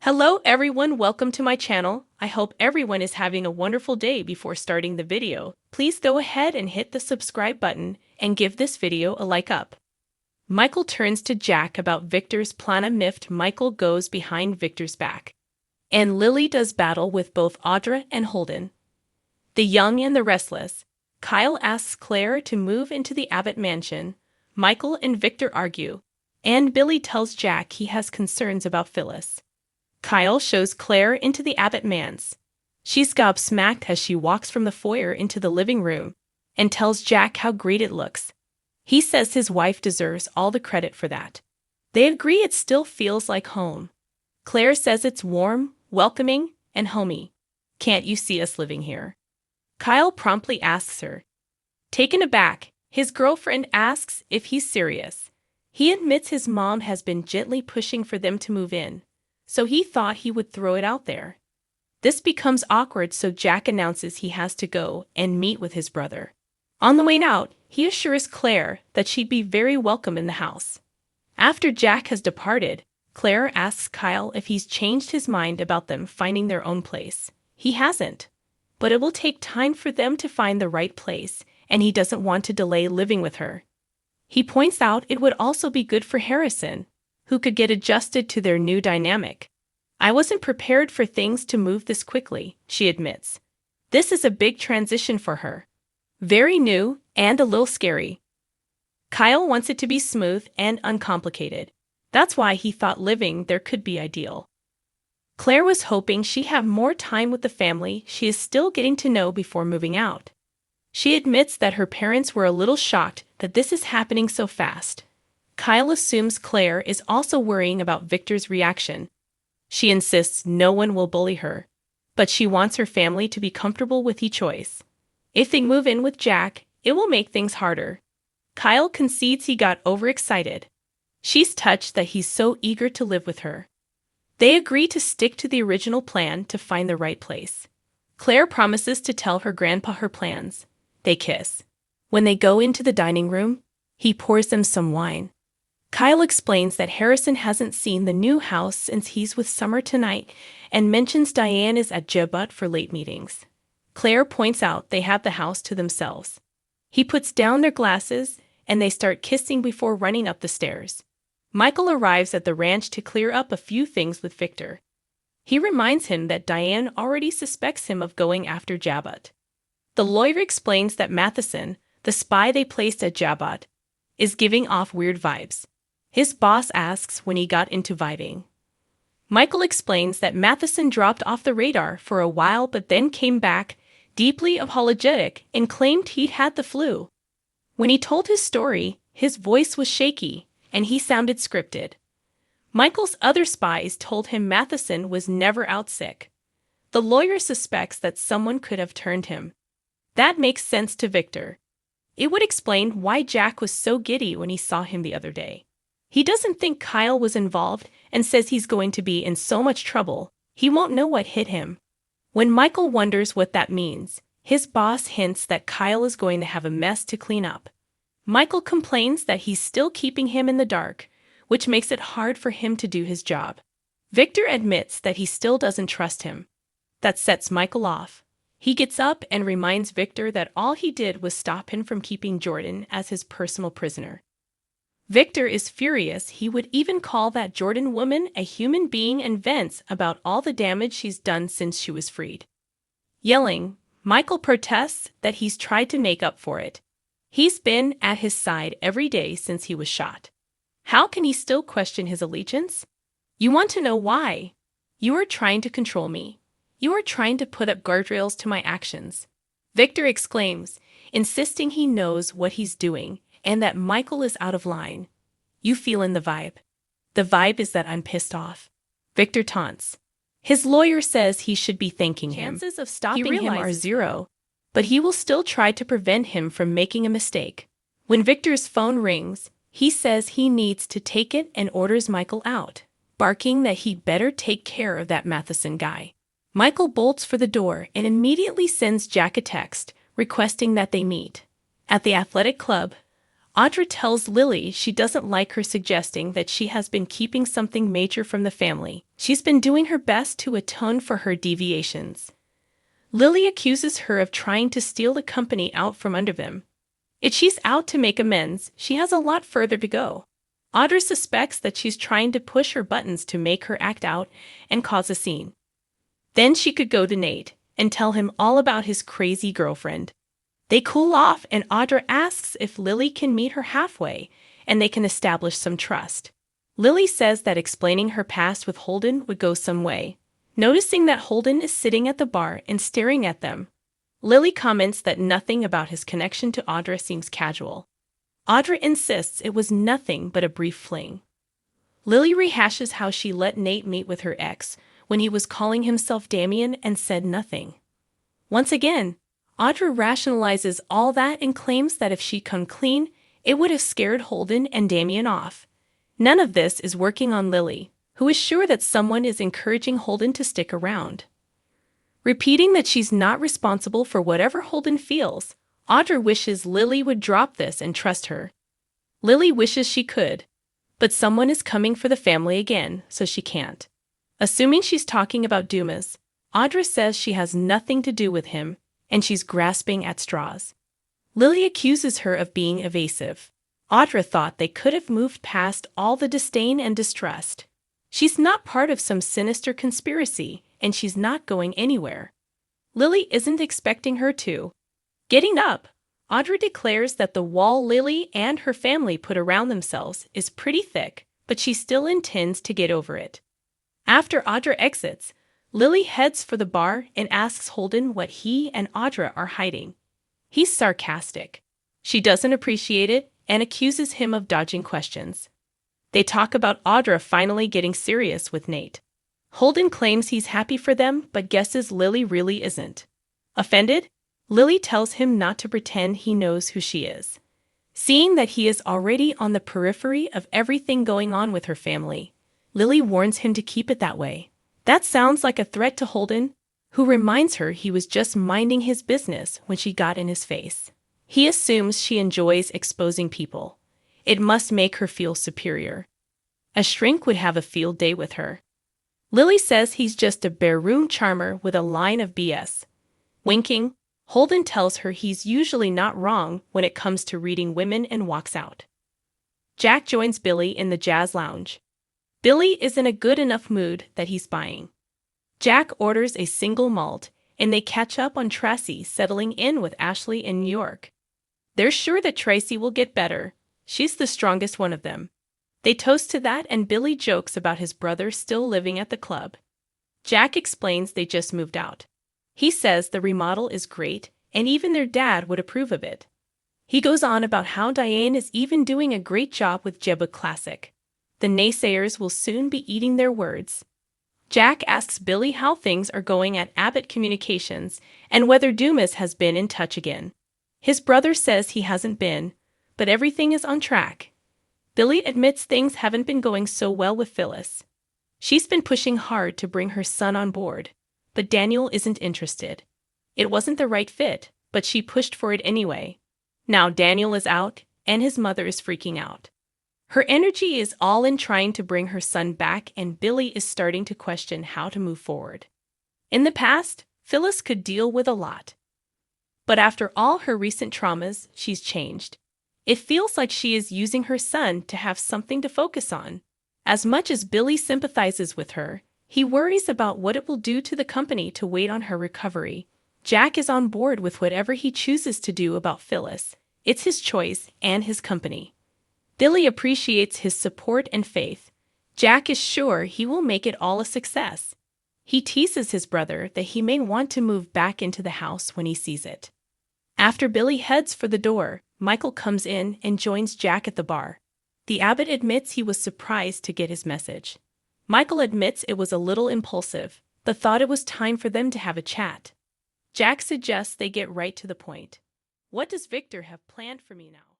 Hello everyone, welcome to my channel. I hope everyone is having a wonderful day. Before starting the video, please go ahead and hit the subscribe button and give this video a like up. Michael turns to Jack about Victor's plan. Miffed, Michael goes behind Victor's back. And Lily does battle with both Audra and Holden. The young and the restless. Kyle asks Claire to move into the Abbott mansion. Michael and Victor argue. And Billy tells Jack he has concerns about Phyllis. Kyle shows Claire into the Abbott manse. She's gobsmacked as she walks from the foyer into the living room and tells Jack how great it looks. He says his wife deserves all the credit for that. They agree it still feels like home. Claire says it's warm, welcoming, and homey. Can't you see us living here? Kyle promptly asks her. Taken aback, his girlfriend asks if he's serious. He admits his mom has been gently pushing for them to move in, so he thought he would throw it out there. This becomes awkward, so Jack announces he has to go and meet with his brother. On the way out, he assures Claire that she'd be very welcome in the house. After Jack has departed, Claire asks Kyle if he's changed his mind about them finding their own place. He hasn't, but it will take time for them to find the right place, and he doesn't want to delay living with her. He points out it would also be good for Harrison, who could get adjusted to their new dynamic. I wasn't prepared for things to move this quickly, she admits. This is a big transition for her. Very new and a little scary. Kyle wants it to be smooth and uncomplicated. That's why he thought living there could be ideal. Claire was hoping she'd have more time with the family she is still getting to know before moving out. She admits that her parents were a little shocked that this is happening so fast. Kyle assumes Claire is also worrying about Victor's reaction. She insists no one will bully her, but she wants her family to be comfortable with each choice. If they move in with Jack, it will make things harder. Kyle concedes he got overexcited. She's touched that he's so eager to live with her. They agree to stick to the original plan to find the right place. Claire promises to tell her grandpa her plans. They kiss. When they go into the dining room, he pours them some wine. Kyle explains that Harrison hasn't seen the new house since he's with Summer tonight and mentions Diane is at Jebut for late meetings. Claire points out they have the house to themselves. He puts down their glasses and they start kissing before running up the stairs. Michael arrives at the ranch to clear up a few things with Victor. He reminds him that Diane already suspects him of going after Jebut. The lawyer explains that Matheson, the spy they placed at Jebut, is giving off weird vibes. His boss asks when he got into vibing. Michael explains that Matheson dropped off the radar for a while but then came back, deeply apologetic, and claimed he'd had the flu. When he told his story, his voice was shaky, and he sounded scripted. Michael's other spies told him Matheson was never out sick. The lawyer suspects that someone could have turned him. That makes sense to Victor. It would explain why Jack was so giddy when he saw him the other day. He doesn't think Kyle was involved and says he's going to be in so much trouble, he won't know what hit him. When Michael wonders what that means, his boss hints that Kyle is going to have a mess to clean up. Michael complains that he's still keeping him in the dark, which makes it hard for him to do his job. Victor admits that he still doesn't trust him. That sets Michael off. He gets up and reminds Victor that all he did was stop him from keeping Jordan as his personal prisoner. Victor is furious. He would even call that Jordan woman a human being and vents about all the damage she's done since she was freed. Yelling, Michael protests that he's tried to make up for it. He's been at his side every day since he was shot. How can he still question his allegiance? You want to know why? You are trying to control me. You are trying to put up guardrails to my actions. Victor exclaims, insisting he knows what he's doing and that Michael is out of line. You feel in the vibe. The vibe is that I'm pissed off. Victor taunts. His lawyer says he should be thanking him. Chances of stopping him are zero, but he will still try to prevent him from making a mistake. When Victor's phone rings, he says he needs to take it and orders Michael out, barking that he'd better take care of that Matheson guy. Michael bolts for the door and immediately sends Jack a text, requesting that they meet. At the athletic club, Audra tells Lily she doesn't like her, suggesting that she has been keeping something major from the family. She's been doing her best to atone for her deviations. Lily accuses her of trying to steal the company out from under them. If she's out to make amends, she has a lot further to go. Audra suspects that she's trying to push her buttons to make her act out and cause a scene. Then she could go to Nate and tell him all about his crazy girlfriend. They cool off and Audra asks if Lily can meet her halfway and they can establish some trust. Lily says that explaining her past with Holden would go some way. Noticing that Holden is sitting at the bar and staring at them, Lily comments that nothing about his connection to Audra seems casual. Audra insists it was nothing but a brief fling. Lily rehashes how she let Nate meet with her ex when he was calling himself Damien and said nothing. Once again, Audra rationalizes all that and claims that if she'd come clean, it would have scared Holden and Damien off. None of this is working on Lily, who is sure that someone is encouraging Holden to stick around. Repeating that she's not responsible for whatever Holden feels, Audra wishes Lily would drop this and trust her. Lily wishes she could, but someone is coming for the family again, so she can't. Assuming she's talking about Dumas, Audra says she has nothing to do with him, and she's grasping at straws. Lily accuses her of being evasive. Audra thought they could have moved past all the disdain and distrust. She's not part of some sinister conspiracy, and she's not going anywhere. Lily isn't expecting her to. Getting up, Audra declares that the wall Lily and her family put around themselves is pretty thick, but she still intends to get over it. After Audra exits, Lily heads for the bar and asks Holden what he and Audra are hiding. He's sarcastic. She doesn't appreciate it and accuses him of dodging questions. They talk about Audra finally getting serious with Nate. Holden claims he's happy for them but guesses Lily really isn't. Offended, Lily tells him not to pretend he knows who she is. Seeing that he is already on the periphery of everything going on with her family, Lily warns him to keep it that way. That sounds like a threat to Holden, who reminds her he was just minding his business when she got in his face. He assumes she enjoys exposing people. It must make her feel superior. A shrink would have a field day with her. Lily says he's just a bare-room charmer with a line of BS. Winking, Holden tells her he's usually not wrong when it comes to reading women and walks out. Jack joins Billy in the jazz lounge. Billy is in a good enough mood that he's buying. Jack orders a single malt, and they catch up on Tracy settling in with Ashley in New York. They're sure that Tracy will get better. She's the strongest one of them. They toast to that, and Billy jokes about his brother still living at the club. Jack explains they just moved out. He says the remodel is great, and even their dad would approve of it. He goes on about how Diane is even doing a great job with Jebba Classic. The naysayers will soon be eating their words. Jack asks Billy how things are going at Abbott Communications and whether Dumas has been in touch again. His brother says he hasn't been, but everything is on track. Billy admits things haven't been going so well with Phyllis. She's been pushing hard to bring her son on board, but Daniel isn't interested. It wasn't the right fit, but she pushed for it anyway. Now Daniel is out, and his mother is freaking out. Her energy is all in trying to bring her son back, and Billy is starting to question how to move forward. In the past, Phyllis could deal with a lot. But after all her recent traumas, she's changed. It feels like she is using her son to have something to focus on. As much as Billy sympathizes with her, he worries about what it will do to the company to wait on her recovery. Jack is on board with whatever he chooses to do about Phyllis. It's his choice and his company. Billy appreciates his support and faith. Jack is sure he will make it all a success. He teases his brother that he may want to move back into the house when he sees it. After Billy heads for the door, Michael comes in and joins Jack at the bar. The abbot admits he was surprised to get his message. Michael admits it was a little impulsive, but thought it was time for them to have a chat. Jack suggests they get right to the point. What does Victor have planned for me now?